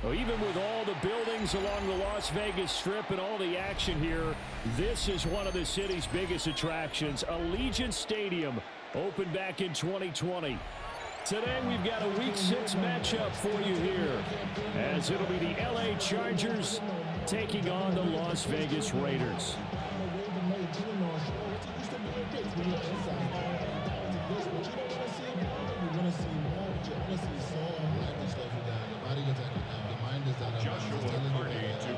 Well, even with all the buildings along the Las Vegas Strip and all the action here, this is one of the city's biggest attractions. Allegiant Stadium opened back in 2020. Today we've got a Week 6 matchup for you here, as it'll be the LA Chargers taking on the Las Vegas Raiders.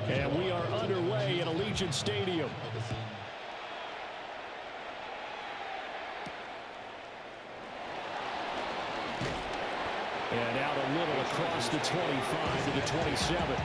And we are underway at Allegiant Stadium. And out a little across the 25 to the 27.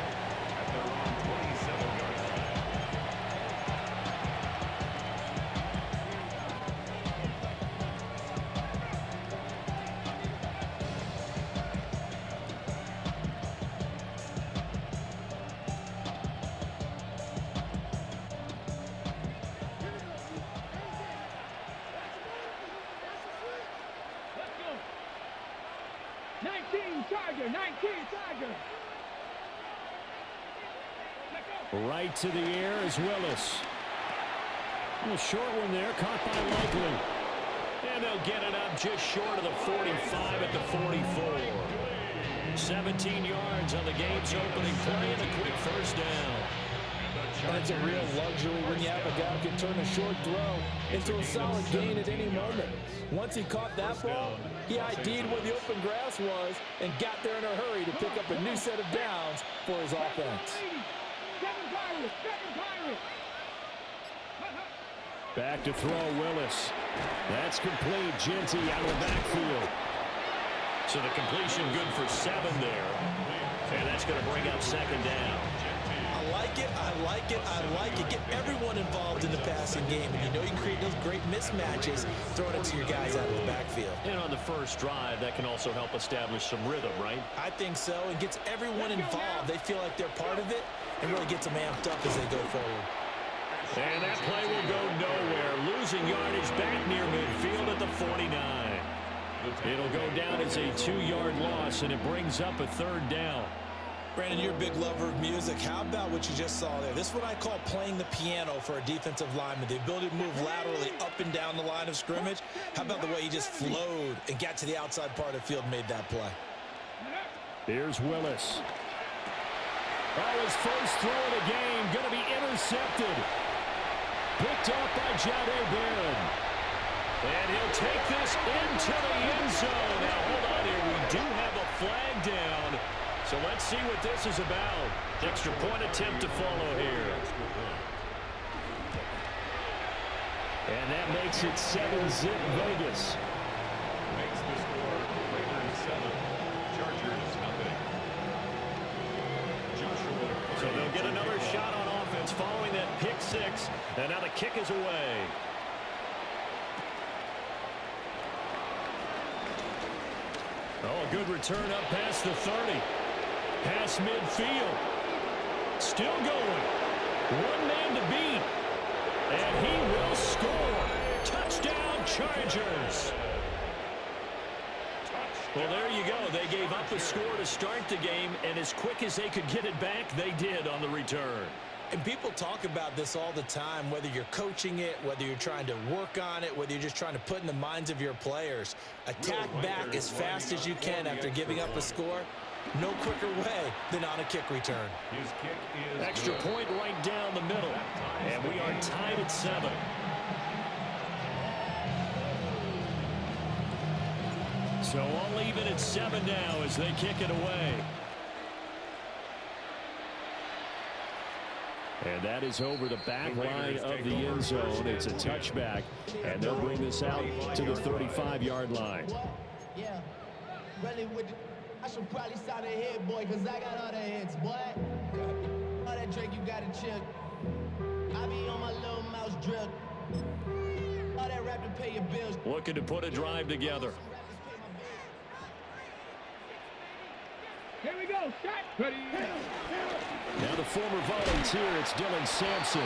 Right to the air is Willis. A short one there, caught by Likely. And they'll get it up just short of the 45 at the 44. 17 yards on the game's opening play and a quick first down. That's a real luxury when you have a guy who can turn a short throw into a solid gain at any moment. Once he caught that ball, he ID'd where the open grass was and got there in a hurry to pick up a new set of downs for his offense. Back to throw Willis. That's complete. Genty out of the backfield. So the completion good for 7 there. And that's going to bring up second down. I like it, I like it, I like it. Get everyone involved in the passing game. And you know you can create those great mismatches throwing it to your guys out of the backfield. And on the first drive, that can also help establish some rhythm, right? I think so. It gets everyone involved. They feel like they're part of it and really gets them amped up as they go forward. And that play will go nowhere. Losing yardage back near midfield at the 49. It'll go down as a 2-yard loss, and it brings up a third down. Brandon, you're a big lover of music. How about what you just saw there? This is what I call playing the piano for a defensive lineman. The ability to move laterally up and down the line of scrimmage. How about the way he just flowed and got to the outside part of the field and made that play? Here's Willis. Oh, his first throw of the game going to be intercepted. Picked up by Jahdae Barron. And he'll take this into the end zone. Now, hold on here. We do have a flag down. So let's see what this is about. Extra point attempt to follow here. And that makes it 7-zip Vegas. Makes the score Raiders 7, Chargers nothing. Joshua. So they'll get another shot on offense following that pick 6. And now the kick is away. Oh, a good return up past the 30. Past midfield. Still going. One man to beat. And he will score. Touchdown, Chargers. Well, there you go. They gave up the score to start the game, and as quick as they could get it back, they did on the return. And people talk about this all the time, whether you're coaching it, whether you're trying to work on it, whether you're just trying to put in the minds of your players. Attack back as fast as you can after giving up a score. No quicker way than on a kick return. His kick is extra good. point right down the middle. And we are tied at 7. So all even at 7 now as they kick it away. And that is over the back line of the end zone. It's a touchback, and they'll bring this out to the 35-yard line. Yeah, really I should probably sign a hit, boy, because I got all the hits, boy. All that drink, you got to chill. I be on my little mouse drip. All that rap to pay your bills. Looking to put a drive together. Here we go, shot. Ready. Now the former volunteer, it's Dylan Sampson.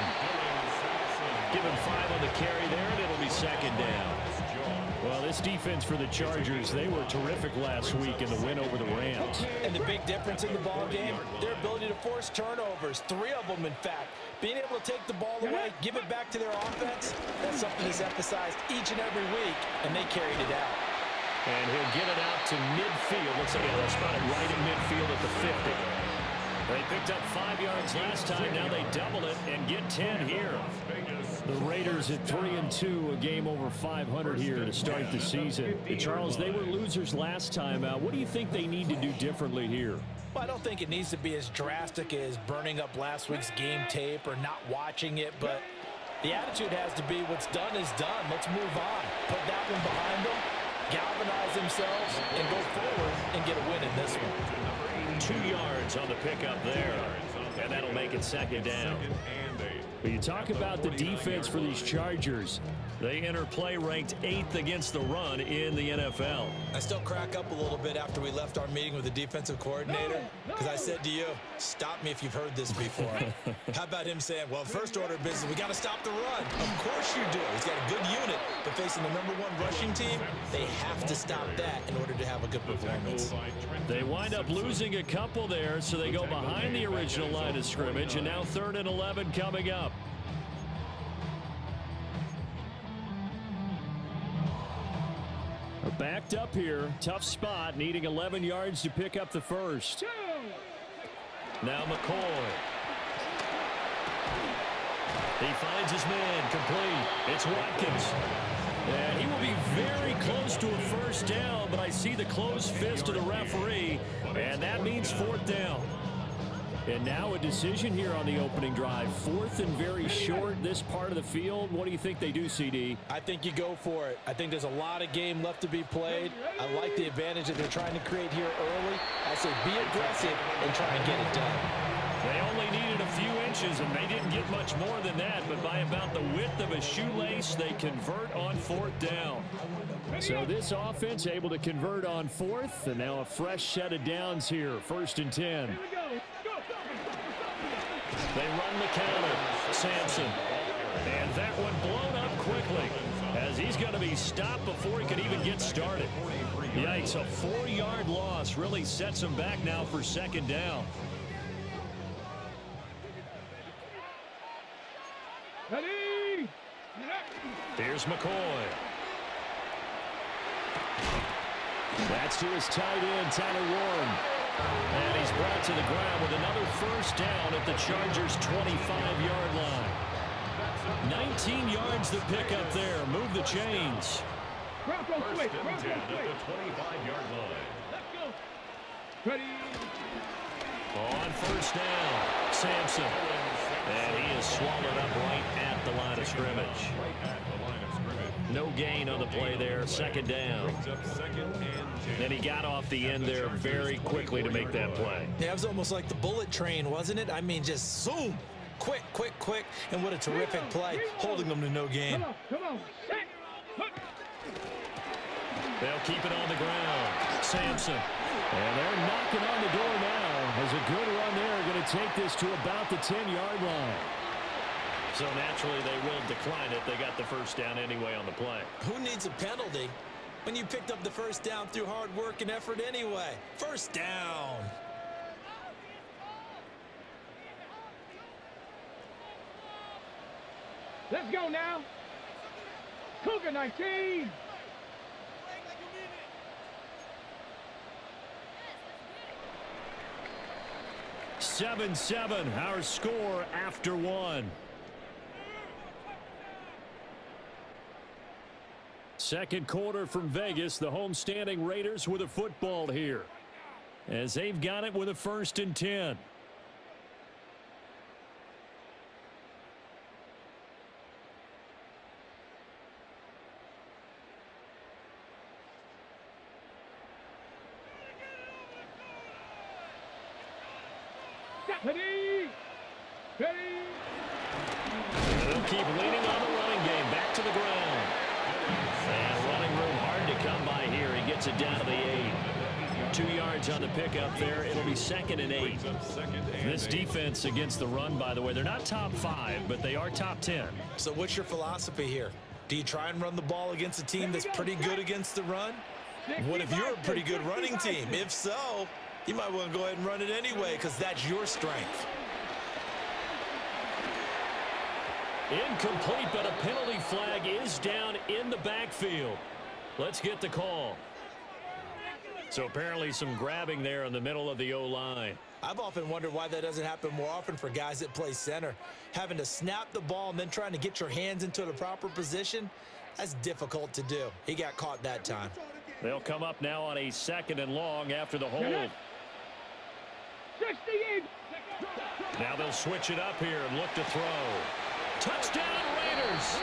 Give him 5 on the carry there, and it'll be second down. Well, this defense for the Chargers, they were terrific last week in the win over the Rams. And the big difference in the ball game, their ability to force turnovers, 3 of them in fact. Being able to take the ball away, give it back to their offense, that's something that's emphasized each and every week, and they carried it out. And he'll get it out to midfield. Looks like he'll spot it right in midfield at the 50. They picked up 5 yards last time. Now they double it and get 10 here. The Raiders at 3-2, a game over 500 here to start the season. Charles, they were losers last time out. What do you think they need to do differently here? Well, I don't think it needs to be as drastic as burning up last week's game tape or not watching it, but the attitude has to be what's done is done. Let's move on. Put that one behind them, galvanize themselves, and go forward and get a win in this one. 2 yards on the pickup there, and that'll make it second down. When you talk about the defense for these Chargers, they enter play ranked 8th against the run in the NFL. I still crack up a little bit after we left our meeting with the defensive coordinator because I said to you, stop me if you've heard this before. How about him saying, well, first order of business, we got to stop the run. Of course you do. He's got a good unit, but facing the #1 rushing team, they have to stop that in order to have a good performance. They wind up losing a couple there, so they go behind the original line of scrimmage, and now 3rd and 11 coming up. Backed up here, tough spot, needing 11 yards to pick up the first. Now McCoy. He finds his man, complete. It's Watkins. And he will be very close to a first down, but I see the closed fist of the referee, and that means 4th down. And now a decision here on the opening drive. 4th and very short, this part of the field. What do you think they do, CD? I think you go for it. I think there's a lot of game left to be played. I like the advantage that they're trying to create here early. I say be aggressive and try and get it done. They only needed a few inches, and they didn't get much more than that. But by about the width of a shoelace, they convert on 4th down. So this offense able to convert on 4th, and now a fresh set of downs here. 1st and 10. They run the counter. Sampson. And that one blown up quickly as he's going to be stopped before he can even get started. Yikes, a 4-yard loss really sets him back now for 2nd down. Ready? Here's McCoy. That's to his tight end, Tyler Warren. And he's brought to the ground with another first down at the Chargers' 25-yard line. 19 yards to pick up there. Move the chains. Bronco switch. Bronco switch. At the 25-yard line. Let's go. Ready? On first down, Sampson. And he is swallowed up right at the line of scrimmage. No gain on the play there. 2nd down. And he got off the end there very quickly to make that play. Yeah, it was almost like the bullet train, wasn't it? I mean, just zoom. Quick, quick, quick. And what a terrific play, holding them to no gain. Come on. Set. They'll keep it on the ground. Sampson. And they're knocking on the door now. There's a good run there. Going to take this to about the 10-yard line. So naturally they will decline it. They got the first down anyway on the play. Who needs a penalty when you picked up the first down through hard work and effort anyway? First down. Let's go now. Cougar 19. Seven, our score after 1. Second quarter from Vegas. The homestanding Raiders with a football here, as they've got it with a 1st and 10. Ready? Ready? They'll keep leaning on the running game. Back to the ground. And running room hard to come by here. He gets it down to the 8. 2 yards on the pickup there. It'll be 2nd and 8. This defense against the run, by the way, they're not top 5, but they are top 10. So what's your philosophy here? Do you try and run the ball against a team that's pretty good against the run? What if you're a pretty good running team? If so, you might want to go ahead and run it anyway because that's your strength. Incomplete, but a penalty flag is down in the backfield. Let's get the call. So apparently some grabbing there in the middle of the O-line. I've often wondered why that doesn't happen more often for guys that play center. Having to snap the ball and then trying to get your hands into the proper position, that's difficult to do. He got caught that time. They'll come up now on a 2nd and long after the hold. 68. Now they'll switch it up here and look to throw. Touchdown, Raiders!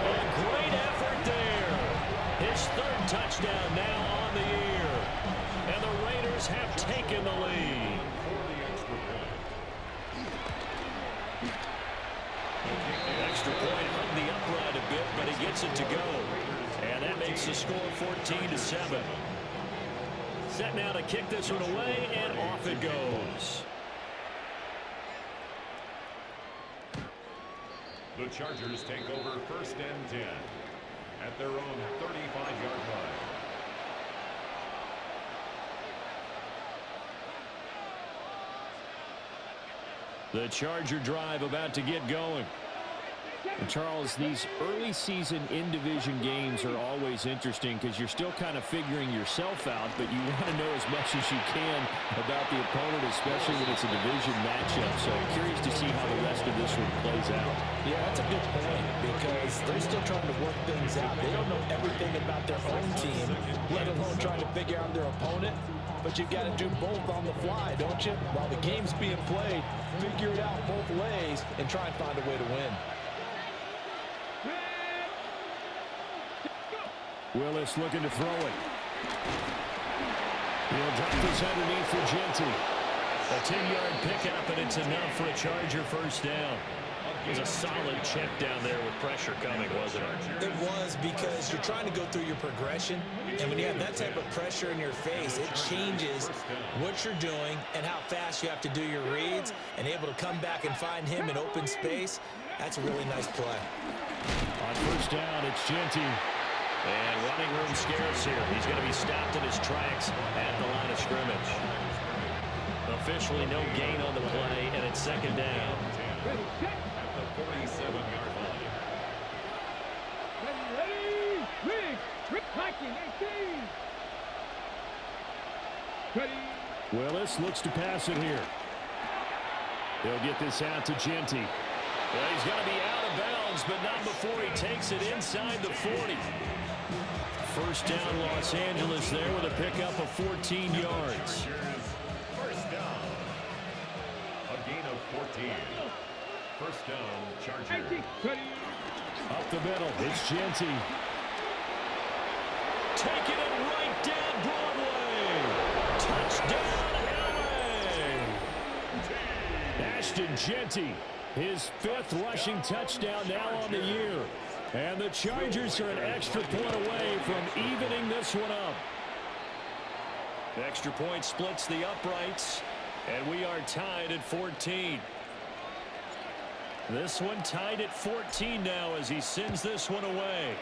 A great effort there. His 3rd touchdown now on the year. And the Raiders have taken the lead. Extra point hung the upright a bit, but he gets it to go. And that makes the score 14-7. Set now to kick this one away, and off it goes. The Chargers take over 1st and 10 at their own 35-yard line. The Charger drive about to get going. And Charles, these early season in-division games are always interesting because you're still kind of figuring yourself out, but you want to know as much as you can about the opponent, especially when it's a division matchup. So I'm curious to see how the rest of this one plays out. Yeah, that's a good point because they're still trying to work things out. They don't know everything about their own team, let alone trying to figure out their opponent. But you got to do both on the fly, don't you? While the game's being played, figure it out both ways and try and find a way to win. Willis looking to throw it. He'll drop this underneath for Genty. A 10-yard pickup, and it's enough for a Charger 1st down. It was a solid check down there with pressure coming, wasn't it? It was because you're trying to go through your progression, and when you have that type of pressure in your face, it changes what you're doing and how fast you have to do your reads, and able to come back and find him in open space. That's a really nice play. On 1st down, it's Genty. And running room scarce here. He's going to be stopped in his tracks at the line of scrimmage. Officially no gain on the play, and it's 2nd down. At the 47-yard line. Willis looks to pass it here. They'll get this out to Genty. Well, he's going to be out of bounds, but not before he takes it inside the 40. 1st down, Los Angeles there with a pickup of 14 yards. 1st down. A gain of 14. 1st down, Chargers. Up the middle, it's Genty. Taking it right down Broadway. Touchdown, LA. Ashton Genty, his 5th rushing touchdown now on the year. And the Chargers are an extra point away from evening this one up. The extra point splits the uprights, and we are tied at 14. This one tied at 14 now as he sends this one away.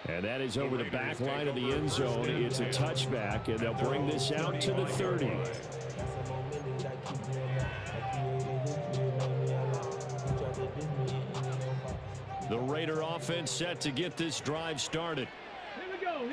And that is over the back line of the end zone. It's a touchback, and they'll bring this out to the 30. The Raider offense set to get this drive started.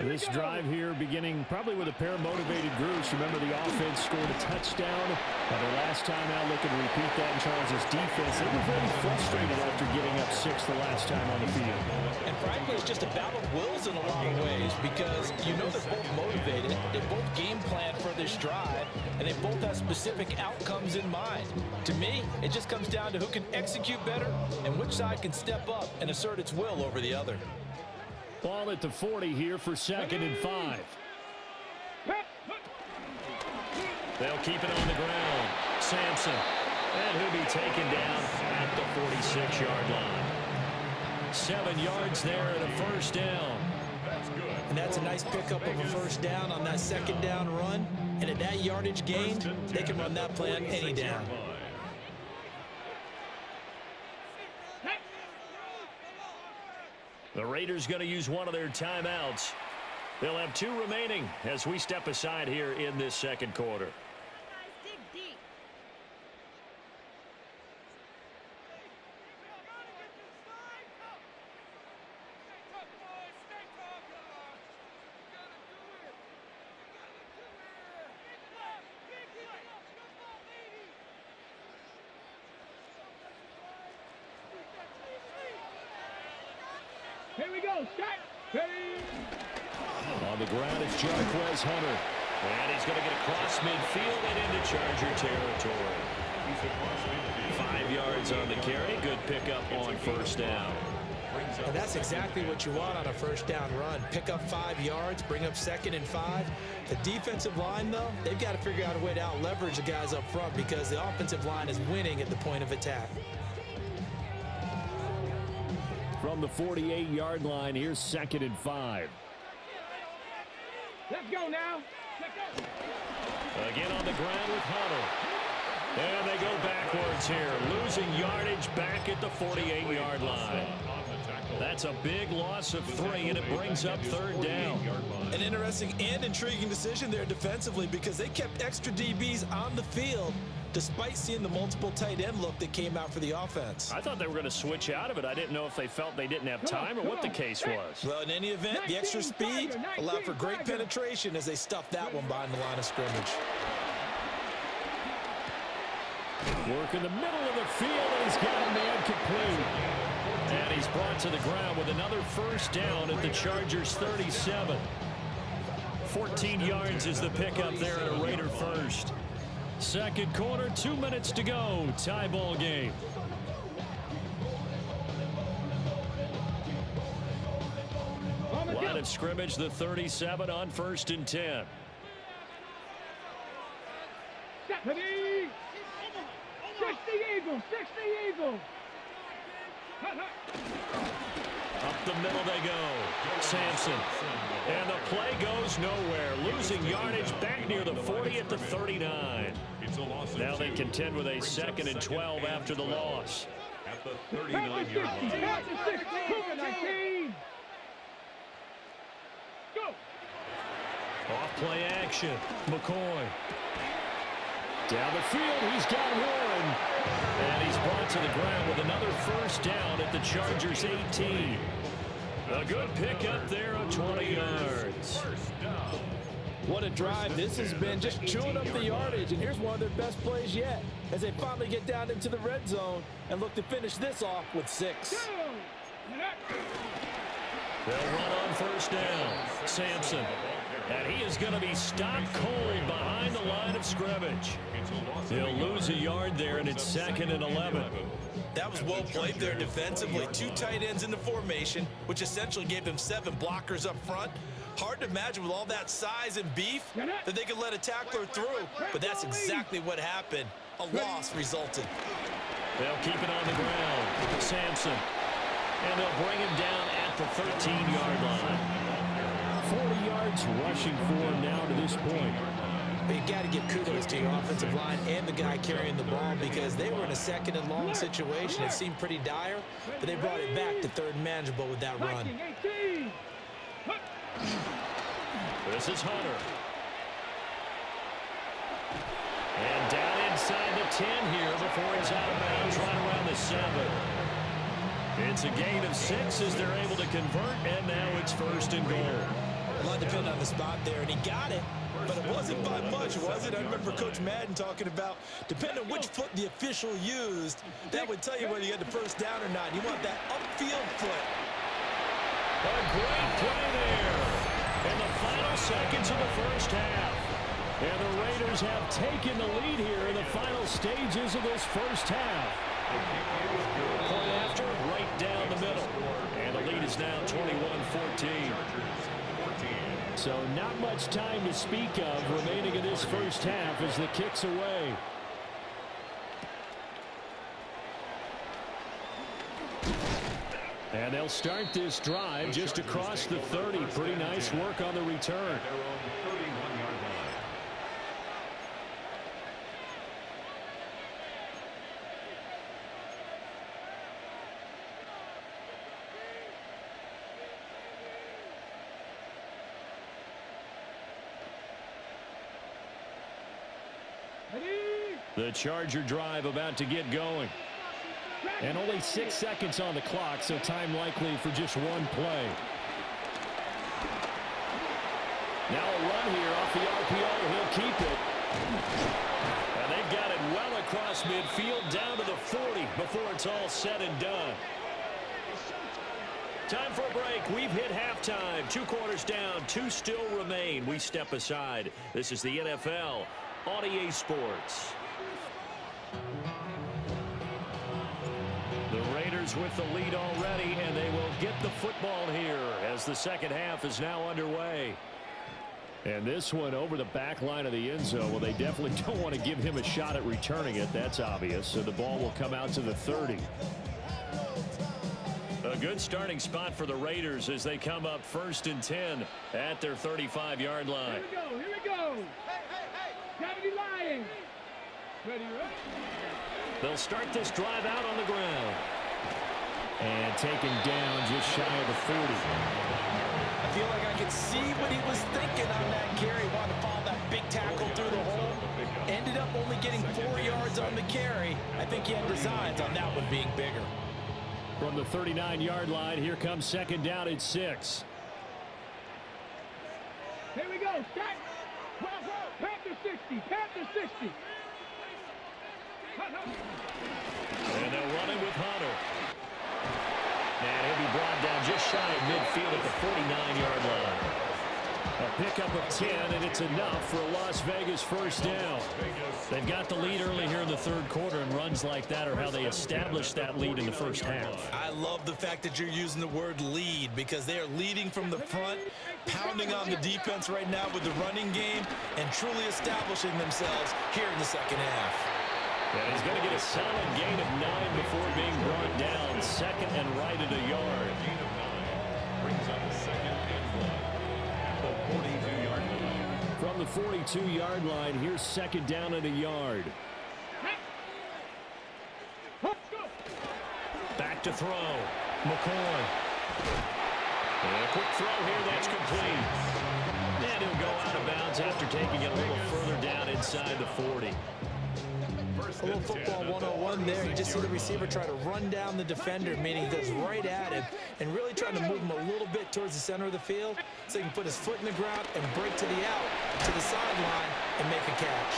This drive here beginning probably with a pair of motivated groups. Remember, the offense scored a touchdown. The last time out, looking to repeat that in Charles' defense. They were very frustrated after giving up 6 the last time on the field. And frankly, it's just a battle of wills in a lot of ways because you know they're both motivated. They both game plan for this drive, and they both have specific outcomes in mind. To me, it just comes down to who can execute better and which side can step up and assert its will over the other. Ball at the 40 here for 2nd and 5. They'll keep it on the ground. Sampson. And he'll be taken down at the 46-yard line. 7 yards there and a 1st down. And that's a nice pickup of a 1st down on that 2nd down run. And at that yardage gained, they can run that play on any down. Raiders going to use one of their timeouts. They'll have 2 remaining as we step aside here in this second quarter. Here we go. Start. Ready. On the ground, it's Jarquez Hunter. And he's going to get across midfield and into Charger territory. 5 yards on the carry. Good pickup on first down. And that's exactly what you want on a first down run. Pick up 5 yards, bring up 2nd and 5. The defensive line, though, they've got to figure out a way to out-leverage the guys up front because the offensive line is winning at the point of attack. From the 48-yard line, here's 2nd and 5. Let's go now. Let's go. Again on the ground with Hunter. And they go backwards here, losing yardage back at the 48-yard line. That's a big loss of 3, and it brings up 3rd down. An interesting and intriguing decision there defensively because they kept extra DBs on the field despite seeing the multiple tight end look that came out for the offense. I thought they were going to switch out of it. I didn't know if they felt they didn't have time or what the case was. Well, in any event, the extra speed allowed for great penetration as they stuffed that one behind the line of scrimmage. Work in the middle of the field, and he's got a man complete. And he's brought to the ground with another first down at the Chargers 37. 14 yards is the pickup there at a Raider first. Second quarter, 2 minutes to go. Tie ball game. Line of scrimmage, the 37 on 1st and 10. Ready. 60 Eagles. 60 Eagles. Up the middle they go. Sampson. And the play goes nowhere. Losing yardage back near the 40 at the 39. Now they contend with a 2nd and 12 after the loss. At the 39-yard line. 19. Go. Off play action. McCoy. Down the field, he's got Warren. And he's brought to the ground with another first down at the Chargers 18. A good pickup there of 20 yards. What a drive this has been, just chewing up the yardage. And here's one of their best plays yet as they finally get down into the red zone and look to finish this off with 6. They'll run on first down. Sampson. And he is going to be stopped cold behind the line of scrimmage. He'll lose a yard there, and it's 2nd and 11. That was well played there defensively. 2 tight ends in the formation, which essentially gave them 7 blockers up front. Hard to imagine with all that size and beef that they could let a tackler through, but that's exactly what happened. A loss resulted. They'll keep it on the ground. Sampson. And they'll bring him down at the 13-yard line. 40 yards rushing for him now to this point. But you got to give kudos to your offensive line and the guy carrying the ball because they were in a 2nd and long situation. It seemed pretty dire, but they brought it back to 3rd and manageable with that run. This is Hunter. And down inside the 10 here before he's out of bounds right around the 7. It's a gain of 6 as they're able to convert, and now it's 1st and goal. A lot depended on the spot there, and he got it, but it wasn't by much, was it? I remember Coach Madden talking about, depending on which foot the official used, that would tell you whether you had the first down or not. You want that upfield foot. A great play there in the final seconds of the first half. And the Raiders have taken the lead here in the final stages of this first half. Point after, right down the middle. And the lead is now 21-14. So not much time to speak of remaining in this first half as the kick's away. And they'll start this drive just across the 30. Pretty nice work on the return. The Charger drive about to get going. And only 6 seconds on the clock, so time likely for just one play. Now a run here off the RPO. He'll keep it. And they've got it well across midfield down to the 40 before it's all said and done. Time for a break. We've hit halftime. 2 quarters down. 2 still remain. We step aside. This is the NFL on EA Sports. The Raiders with the lead already, and they will get the football here as the second half is now underway. And this one over the back line of the end zone. Well, they definitely don't want to give him a shot at returning it. That's obvious. So the ball will come out to the 30. A good starting spot for the Raiders as they come up 1st and 10 at their 35-yard line. Here we go. Gravity Lions. Ready? They'll start this drive out on the ground. And taken down just shy of the 40. I feel like I could see what he was thinking on that carry. Wanted to follow that big tackle through the hole. Ended up only getting 4 yards on the carry. I think he had designs on that one being bigger. From the 39-yard line, here comes 2nd down at 6. Here we go. Start. Panther 60. Panther 60. And they'll run it with Hunter. And he'll be brought down just shy of midfield at the 49-yard line. A pickup of 10, and it's enough for a Las Vegas first down. They've got the lead early here in the 3rd quarter, and runs like that are how they establish that lead in the first half. I love the fact that you're using the word lead because they are leading from the front, pounding on the defense right now with the running game, and truly establishing themselves here in the second half. And he's going to get a solid gain of 9 before being brought down. 2nd and right at a yard. Gain of 9 brings up 2nd and 1 at the 42-yard line. From the 42-yard line, here's 2nd down at a yard. Back to throw. McCoy. And a quick throw here, that's complete. And he'll go out of bounds after taking it a little further down inside the 40. A little football 101 there. You just see the receiver try to run down the defender, meaning he goes right at him and really trying to move him a little bit towards the center of the field so he can put his foot in the ground and break to the out, to the sideline, and make a catch.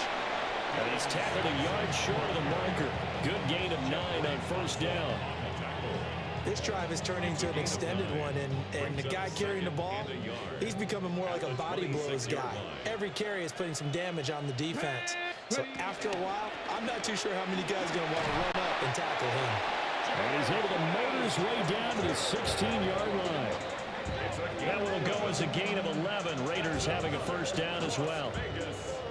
And he's tackled a yard short of the marker. Good gain of 9 on 1st down. This drive is turning into an extended one, and the guy carrying the ball, he's becoming more like a body blows guy. Every carry is putting some damage on the defense. So after a while, I'm not too sure how many guys are going to want to run up and tackle him. And he's able to motor his way down to the 16-yard line. That one will go as a gain of 11. Raiders having a first down as well.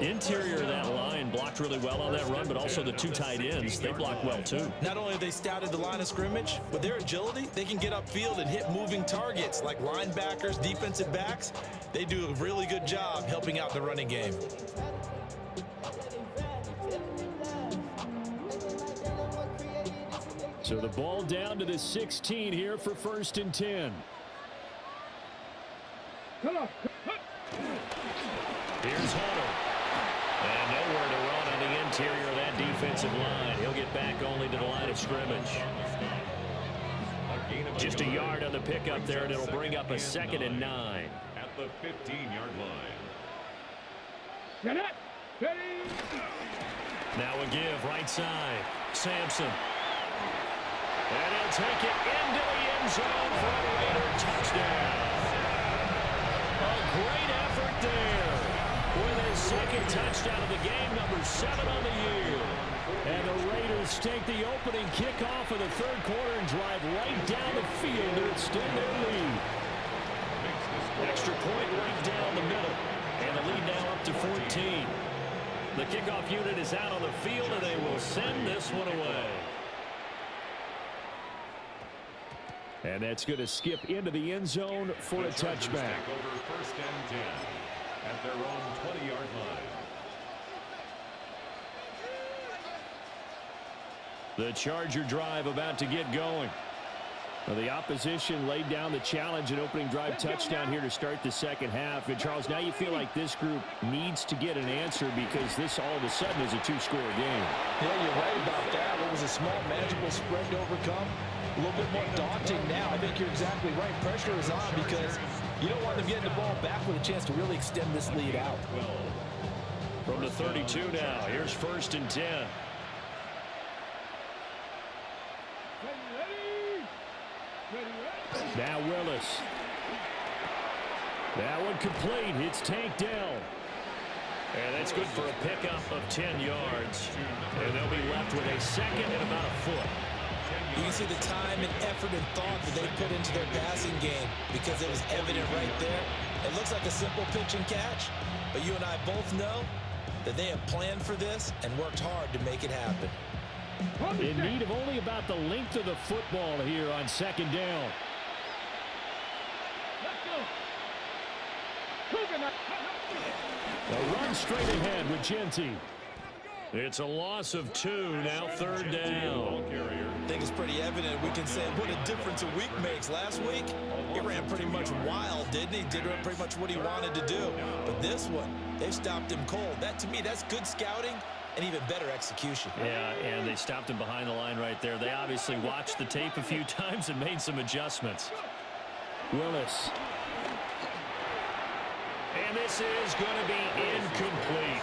Interior of that line blocked really well on that run, but also the 2 tight ends, they blocked well too. Not only have they scouted the line of scrimmage, with their agility, they can get upfield and hit moving targets like linebackers, defensive backs. They do a really good job helping out the running game. So the ball down to the 16 here for 1st and 10. Come on. Here's Hunter. And nowhere to run on the interior of that defensive line. He'll get back only to the line of scrimmage. Just a yard on the pickup there, and it'll bring up a 2nd and 9. At the 15-yard line. Get up. Ready. Now a give right side. Sampson. And he'll take it into the end zone for a Raider touchdown. A great effort there with his 2nd touchdown of the game, number 7 on the year. And the Raiders take the opening kickoff of the 3rd quarter and drive right down the field to extend their lead. Extra point right down the middle. And the lead now up to 14. The kickoff unit is out on the field, and they will send this one away. And that's going to skip into the end zone for a touchback. Take over 1st and 10 at their own 20-yard line. The Charger drive about to get going. Well, the opposition laid down the challenge and opening drive touchdown here to start the second half. And, Charles, now you feel like this group needs to get an answer because this all of a sudden is a two-score game. Yeah, you're right about that. It was a small, manageable spread to overcome. A little bit more daunting now. I think you're exactly right. Pressure is on because you don't want them getting the ball back with a chance to really extend this lead out. From the 32 now, here's 1st and 10. Now Willis. That one complete. It's tanked down. And that's good for a pickup of 10 yards. And they'll be left with a second and about a foot. You can see the time and effort and thought that they put into their passing game because it was evident right there. It looks like a simple pitch and catch, but you and I both know that they have planned for this and worked hard to make it happen. In need of only about the length of the football here on 2nd down. A run straight ahead with Genty. It's a loss of 2, now 3rd down. I think it's pretty evident. We can say what a difference a week makes. Last week, he ran pretty much wild, didn't he? Did pretty much what he wanted to do. But this one, they've stopped him cold. That, to me, that's good scouting and even better execution. Yeah, and they stopped him behind the line right there. They obviously watched the tape a few times and made some adjustments. Willis. And this is going to be incomplete.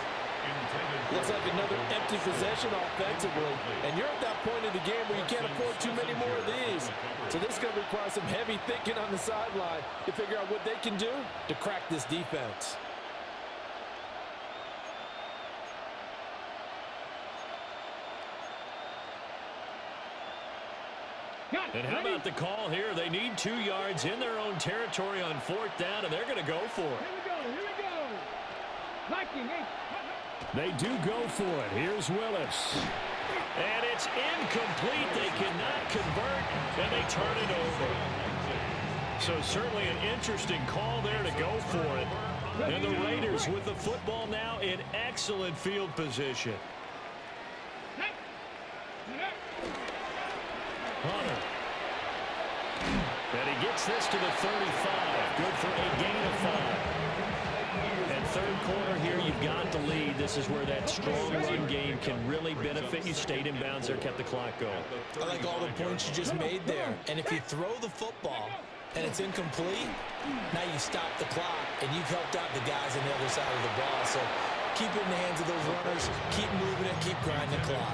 Looks like another empty possession offensively. And you're at that point in the game where you can't afford too many more of these. So this is going to require some heavy thinking on the sideline to figure out what they can do to crack this defense. And how about the call here? They need 2 yards in their own territory on 4th down, and they're going to go for it. Here we go. Viking, hey. They do go for it. Here's Willis. And it's incomplete. They cannot convert, and they turn it over. So certainly an interesting call there to go for it. And the Raiders with the football now in excellent field position. Hunter. And he gets this to the 35. Good for a gain of 5. And 3rd quarter here, you've got the lead. This is where that strong run game can really benefit you. Stayed in bounds there, kept the clock going. I like all the points you just made there. And if you throw the football and it's incomplete, now you stop the clock and you've helped out the guys on the other side of the ball. So keep it in the hands of those runners. Keep moving it. Keep grinding the clock.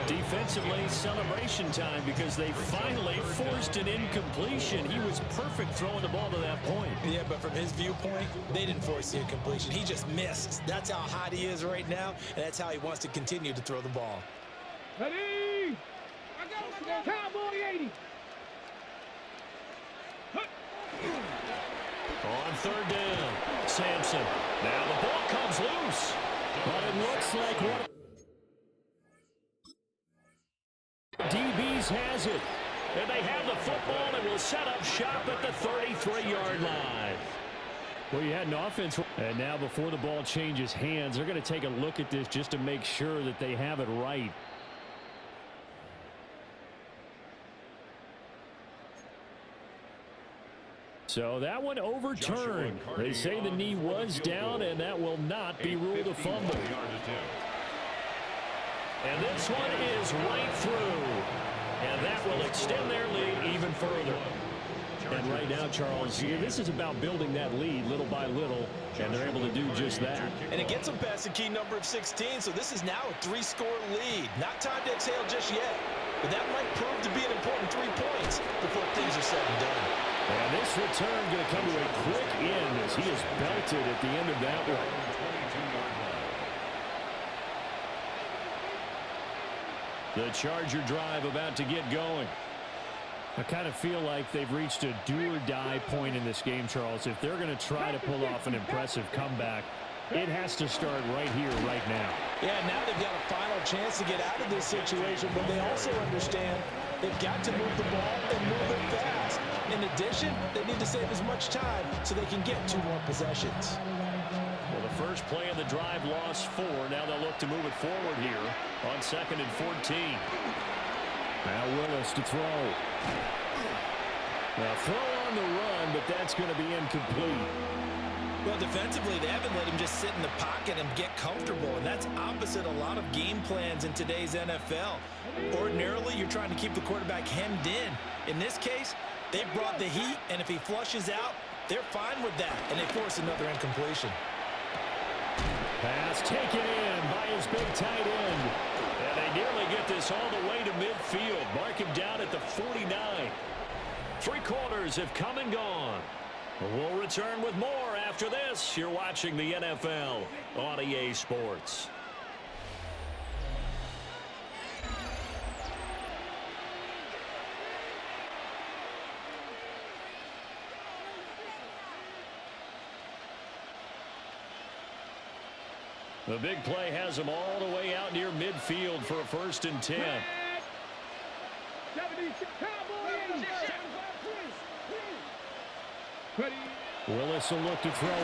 Defensively, celebration time because they finally forced an incompletion. He was perfect throwing the ball to that point. Yeah, but from his viewpoint, they didn't force the incompletion. He just missed. That's how hot he is right now, and that's how he wants to continue to throw the ball. Ready? Cowboy 80. On 3rd down, Sampson. Now the ball comes loose. But it looks like what DBs has it. And they have the football and will set up shop at the 33-yard line. Well, you had an offense. And now before the ball changes hands, they're going to take a look at this just to make sure that they have it right. So that one overturned. They say the knee was down, and that will not be ruled a fumble. And this one is right through. And that will extend their lead even further. And right now, Charles, this is about building that lead little by little, and they're able to do just that. And it gets them past the key number of 16, so this is now a 3-score lead. Not time to exhale just yet, but that might prove to be an important 3 points before things are said and done. And this return going to come to a quick end as he is belted at the end of that one. The Charger drive about to get going. I kind of feel like they've reached a do-or-die point in this game, Charles. If they're going to try to pull off an impressive comeback, it has to start right here, right now. Yeah, now they've got a final chance to get out of this situation, but they also understand they've got to move the ball and move it fast. In addition, they need to save as much time so they can get 2 more possessions. Well, the first play of the drive lost 4. Now they'll look to move it forward here on 2nd and 14. Now Willis to throw. Now throw on the run, but that's going to be incomplete. Well, defensively, they haven't let him just sit in the pocket and get comfortable, and that's opposite a lot of game plans in today's NFL. Ordinarily, you're trying to keep the quarterback hemmed in. In this case, they've brought the heat, and if he flushes out, they're fine with that, and they force another incompletion. Pass taken in by his big tight end. And they nearly get this all the way to midfield. Mark him down at the 49. 3 quarters have come and gone. We'll return with more after this. You're watching the NFL on EA Sports. The big play has them all the way out near midfield for a 1st and 10. 76 Cowboys. Ready. Willis will look to throw it. A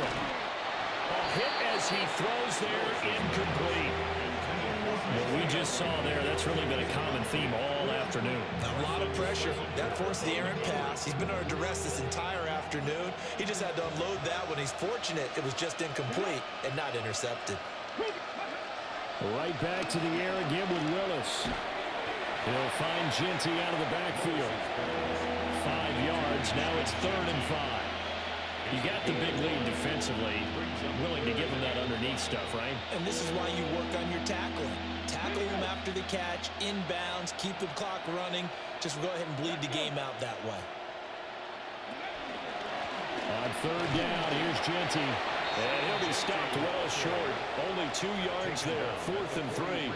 hit as he throws there, incomplete. What we just saw there, that's really been a common theme all afternoon. A lot of pressure. That forced the errant pass. He's been under duress this entire afternoon. He just had to unload that one. He's fortunate it was just incomplete and not intercepted. Right back to the air again with Willis. He'll find Jeanty out of the backfield. 5 yards. Now it's 3rd and 5. You got the big lead defensively. Willing to give him that underneath stuff, right? And this is why you work on your tackling. Tackle him after the catch, inbounds, keep the clock running. Just go ahead and bleed the game out that way. On 3rd down, here's Jeanty. And he'll be stopped well short. Only 2 yards there. 4th and 3.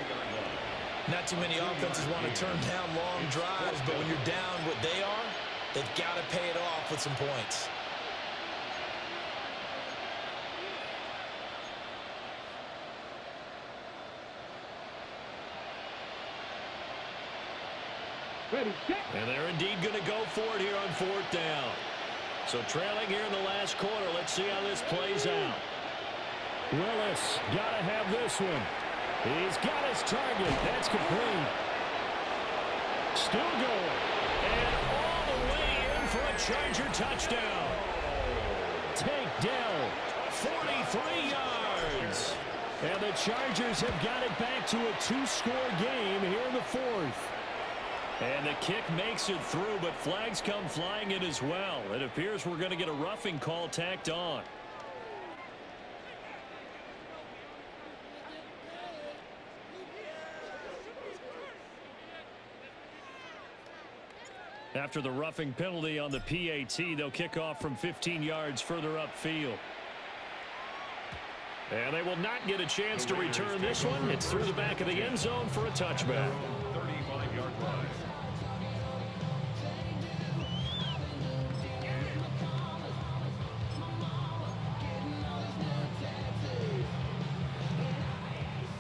Not too many offenses want to turn down long drives, but when you're down what they are, they've got to pay it off with some points. Ready, set. And they're indeed going to go for it here on 4th down. So trailing here in the last quarter. Let's see how this plays out. Willis got to have this one. He's got his target. That's complete. Still going. And all the way in for a Charger touchdown. Tank Dell. 43 yards. And the Chargers have got it back to a 2-score game here in the 4th. And the kick makes it through, but flags come flying in as well. It appears we're going to get a roughing call tacked on. After the roughing penalty on the PAT, they'll kick off from 15 yards further upfield. And they will not get a chance to return this one. It's through the back of the end zone for a touchback. 35-yard line.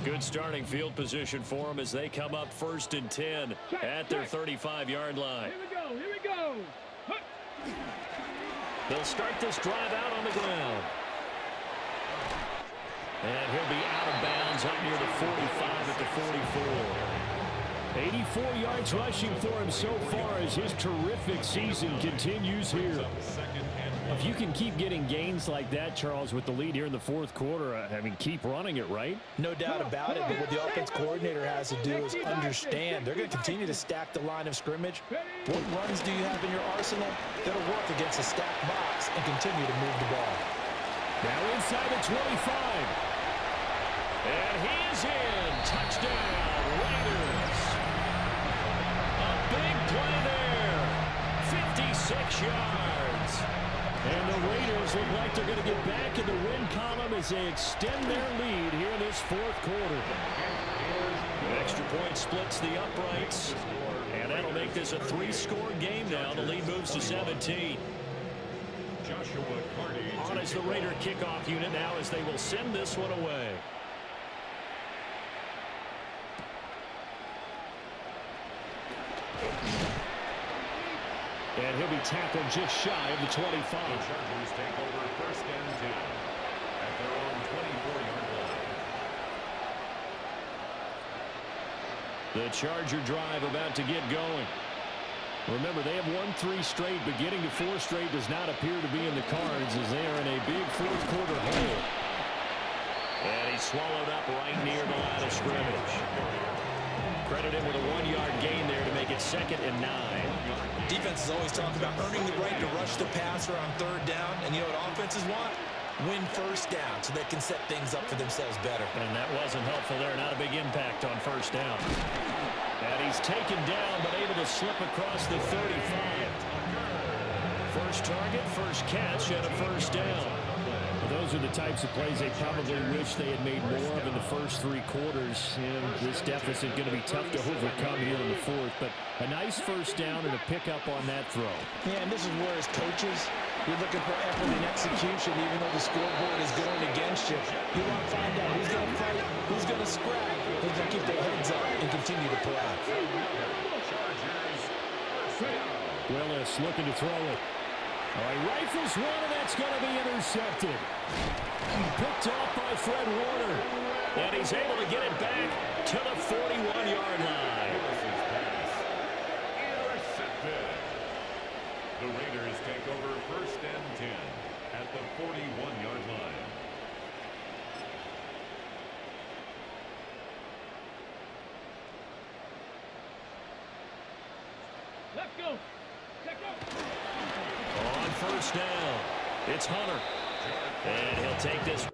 Good starting field position for them as they come up 1st and 10 at their 35-yard line. Here we go. Here we go. They'll start this drive out on the ground. And he'll be out of bounds up near the 45 at the 44. 84 yards rushing for him so far as his terrific season continues here. If you can keep getting gains like that, Charles, with the lead here in the 4th quarter, I mean, keep running it, right? No doubt about it, but what the offense coordinator has to do is understand. They're going to continue to stack the line of scrimmage. What runs do you have in your arsenal that'll work against a stacked box and continue to move the ball? Now inside the 25. And he is in. Touchdown, Raiders. A big play there. 56 yards. And the Raiders look like they're going to get back in the win column as they extend their lead here in this 4th quarter. An extra point splits the uprights. And that'll make this a 3-score game now. The lead moves to 17. Joshua Carty On as the Raider kickoff unit now as they will send this one away. And he'll be tackled just shy of the 25. The Chargers take over 1st and 10 at their own 24-yard line. The Charger drive about to get going. Remember, they have won 3 straight, but getting to 4 straight does not appear to be in the cards as they are in a big fourth-quarter hole. And he's swallowed up right near the line of scrimmage. Credited with a 1-yard gain there to make it 2nd and 9. Defenses always talk about earning the right to rush the passer on 3rd down. And you know what offenses want? Win first down so they can set things up for themselves better. And that wasn't helpful there. Not a big impact on 1st down. And he's taken down, but able to slip across the 35. First target, first catch, and a 1st down. Those are the types of plays they probably wish they had made more of in the first 3 quarters. And this deficit going to be tough to overcome here in the 4th. But a nice 1st down and a pickup on that throw. Yeah, and this is where as coaches, you're looking for effort and execution, even though the scoreboard is going against you. You want to find out who's going to fight, who's going to scrap, who's going to keep their heads up and continue to play. Willis looking to throw it. All right, rifles one, and that's going to be intercepted. Picked off by Fred Warner. And he's able to get it back to the 41-yard line. Intercepted. The Raiders take over 1st and 10 at the 41-yard line. Let's go. Check out. On 1st down, it's Hunter. And he'll take this